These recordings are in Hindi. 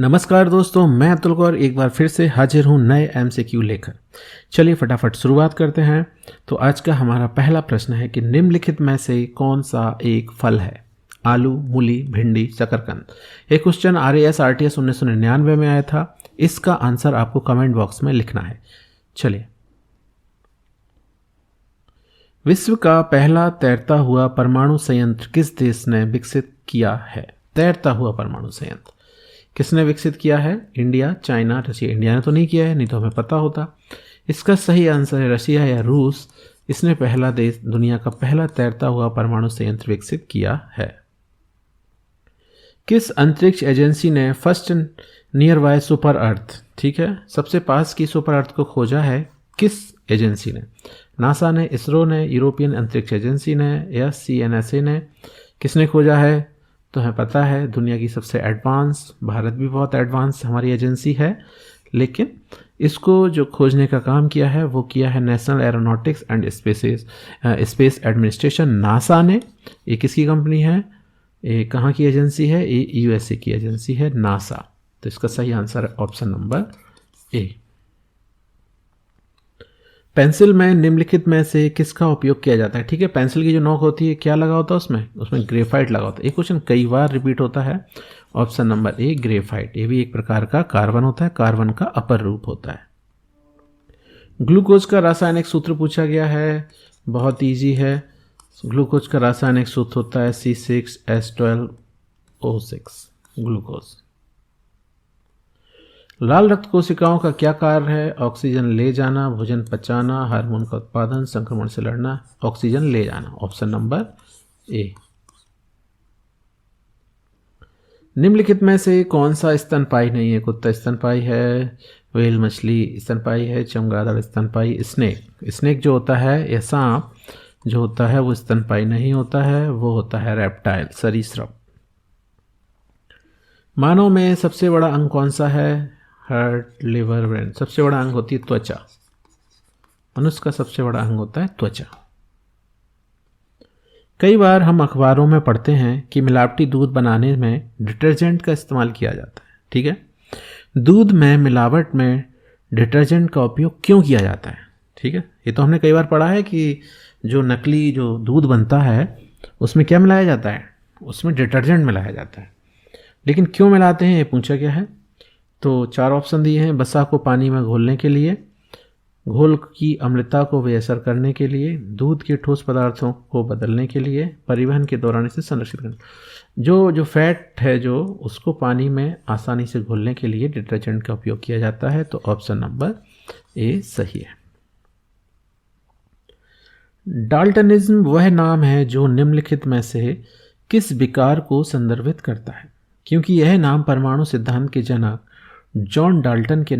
नमस्कार दोस्तों, मैं अतुल कौर एक बार फिर से हाजिर हूँ नए MCQ लेकर। चलिए फटाफट शुरुआत करते हैं। तो आज का हमारा पहला प्रश्न है कि निम्नलिखित में से कौन सा एक फल है? आलू, मूली, भिंडी, शकरकंद। ये क्वेश्चन RAS RTS 1999 में आया था। इसका आंसर आपको कमेंट बॉक्स में लिखना है। चलिए, विश्व का पहला तैरता हुआ परमाणु संयंत्र किस देश ने विकसित किया है? तैरता हुआ परमाणु संयंत्र किसने विकसित किया है? India, China, Russia. इंडिया ने तो नहीं किया है, नहीं तो हमें पता होता। इसका सही आंसर है रशिया या रूस। इसने पहला देश, दुनिया का पहला तैरता हुआ परमाणु संयंत्र विकसित किया है। किस अंतरिक्ष एजेंसी ने फर्स्ट नियर बाय सुपर अर्थ, ठीक है, सबसे पास की सुपर अर्थ को खोजा है? किस एजेंसी ने? नासा ने, इसरो ने, यूरोपियन अंतरिक्ष एजेंसी ने या CNSA ने? किसने खोजा है? तो हमें पता है दुनिया की सबसे एडवांस, भारत भी बहुत एडवांस हमारी एजेंसी है, लेकिन इसको जो खोजने का काम किया है वो किया है national aeronautics and space administration, NASA ने। ये किसकी कंपनी है? ये कहाँ की एजेंसी है? ये USA की एजेंसी है, नासा। तो इसका सही आंसर है ऑप्शन नंबर A। पेंसिल में निम्नलिखित में से किसका उपयोग किया जाता है? ठीक है, पेंसिल की जो नोक होती है क्या लगा होता है उसमें ग्रेफाइट लगा होता है। ये क्वेश्चन कई बार रिपीट होता है। Option number A graphite. ये भी एक प्रकार का कार्बन होता है, कार्बन का अपर रूप होता है। ग्लूकोज का रासायनिक सूत्र पूछा गया है, बहुत ईजी है। ग्लूकोज का रासायनिक सूत्र होता है C6H12O6 ग्लूकोज। लाल रक्त कोशिकाओं का क्या कार्य है? ऑक्सीजन ले जाना, भोजन पचाना, हार्मोन का उत्पादन, संक्रमण से लड़ना। ऑक्सीजन ले जाना, ऑप्शन नंबर A। निम्नलिखित में से कौन सा स्तनपायी नहीं है? कुत्ता स्तनपायी है, व्हेल मछली स्तनपायी है, चमगादड़ स्तनपायी, स्नेक जो होता है या सांप जो होता है वो स्तनपायी नहीं होता है, वो होता है रेप्टाइल, सरीसृप। मानव में सबसे बड़ा अंग कौन सा है? Heart, liver, brain. सबसे बड़ा अंग होती है त्वचा। मनुष्य का सबसे बड़ा अंग होता है त्वचा। कई बार हम अखबारों में पढ़ते हैं कि मिलावटी दूध बनाने में डिटर्जेंट का इस्तेमाल किया जाता है। ठीक है, दूध में मिलावट में डिटर्जेंट का उपयोग क्यों किया जाता है? ठीक है, ये तो हमने कई बार पढ़ा है कि जो नकली जो दूध बनता है उसमें क्या मिलाया जाता है? उसमें डिटर्जेंट मिलाया जाता है। लेकिन क्यों मिलाते हैं ये पूछा गया है। तो 4 ऑप्शन दिए हैं। वसा को पानी में घोलने के लिए, घोल की अम्लता को बेअसर करने के लिए, दूध के ठोस पदार्थों को बदलने के लिए, परिवहन के दौरान इसे संरक्षित करने। जो फैट है जो उसको पानी में आसानी से घोलने के लिए डिटर्जेंट का उपयोग किया जाता है। तो ऑप्शन नंबर A सही है। डाल्टनिज्म वह नाम है जो निम्नलिखित में से किस विकार को संदर्भित करता है? क्योंकि यह नाम परमाणु सिद्धांत के जनक जॉन डाल्टन के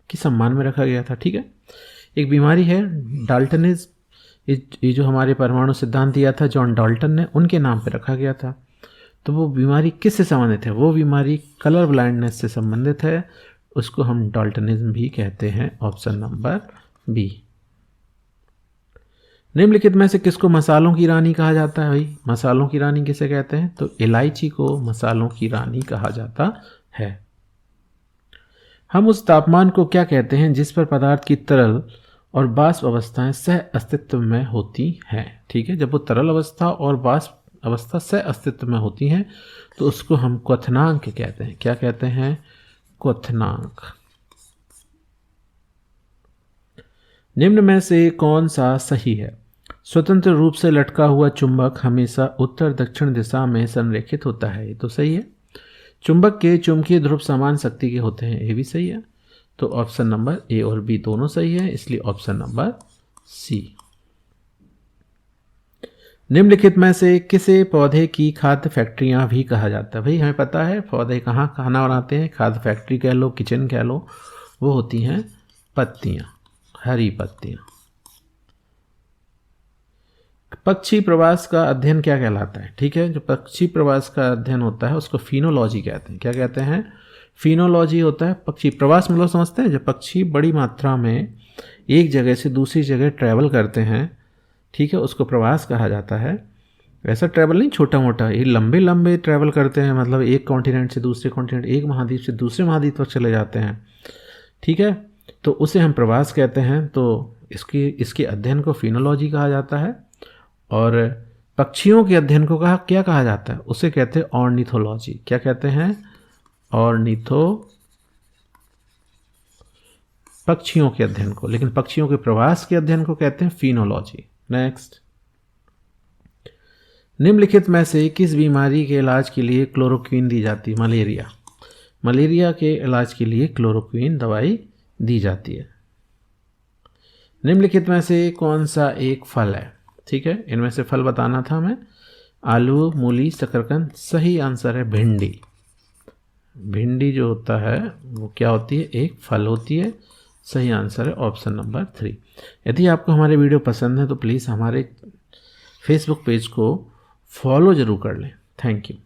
सम्मान में रखा गया था। ठीक है, एक बीमारी है डाल्टनिज्म, ये जो हमारे परमाणु सिद्धांत दिया था जॉन डाल्टन ने, उनके नाम पर रखा गया था। तो वो बीमारी किससे संबंधित है? वो बीमारी कलर ब्लाइंडनेस से संबंधित है, उसको हम डाल्टनिज्म भी कहते हैं। Option number B। निम्नलिखित में से किसको मसालों की रानी कहा जाता है? भाई, मसालों की रानी किसे कहते हैं? तो इलायची को मसालों की रानी कहा जाता है। हम उस तापमान को क्या कहते हैं जिस पर पदार्थ की तरल और वाष्प अवस्थाएं सह अस्तित्व में होती हैं? ठीक है, जब वो तरल अवस्था और वाष्प अवस्था सह अस्तित्व में होती हैं तो उसको हम क्वथनांक कहते हैं। क्या कहते हैं? क्वथनांक। निम्न में से कौन सा सही है? स्वतंत्र रूप से लटका हुआ चुंबक हमेशा उत्तर दक्षिण दिशा में संरेखित होता है। ये तो सही है। चुंबक के चुंबकीय ध्रुव समान शक्ति के होते हैं। ये भी सही है। तो ऑप्शन नंबर A और B दोनों सही है, इसलिए ऑप्शन नंबर C। निम्नलिखित में से किसे पौधे की खाद्य फैक्ट्रियां भी कहा जाता है? भाई, हमें पता है पौधे कहाँ खाना बनाते हैं, खाद्य फैक्ट्री कह लो, किचन कह लो, वो होती हैं पत्तियां, हरी पत्तियां। पक्षी प्रवास का अध्ययन क्या कहलाता है? ठीक है, जो पक्षी प्रवास का अध्ययन होता है उसको फिनोलॉजी कहते हैं। क्या कहते हैं? फिनोलॉजी होता है पक्षी प्रवास। मतलब समझते हैं, जब पक्षी बड़ी मात्रा में एक जगह से दूसरी जगह ट्रैवल करते हैं, ठीक है, उसको प्रवास कहा जाता है। वैसा ट्रैवल नहीं छोटा मोटा, ये लंबे लंबे ट्रैवल करते हैं, मतलब एक कॉन्टिनेंट से दूसरे कॉन्टिनेंट, एक महाद्वीप से दूसरे महाद्वीप तक चले जाते हैं, ठीक है, तो उसे हम प्रवास कहते हैं। तो इसके अध्ययन को फिनोलॉजी कहा जाता है। और पक्षियों के अध्ययन को क्या कहा जाता है, उसे कहते हैं ऑर्निथोलॉजी। क्या कहते हैं? पक्षियों के अध्ययन को। लेकिन पक्षियों के प्रवास के अध्ययन को कहते हैं फिनोलॉजी। नेक्स्ट, निम्नलिखित में से किस बीमारी के इलाज के लिए क्लोरोक्वीन दी जाती है? मलेरिया के इलाज के लिए क्लोरोक्वीन दवाई दी जाती है। निम्नलिखित में से कौन सा एक फल है? ठीक है, इनमें से फल बताना था हमें। आलू, मूली, शकरकंद। सही आंसर है भिंडी। भिंडी जो होता है वो क्या होती है? एक फल होती है। सही आंसर है ऑप्शन नंबर 3। यदि आपको हमारे वीडियो पसंद है तो प्लीज़ हमारे फेसबुक पेज को फॉलो ज़रूर कर लें। Thank you.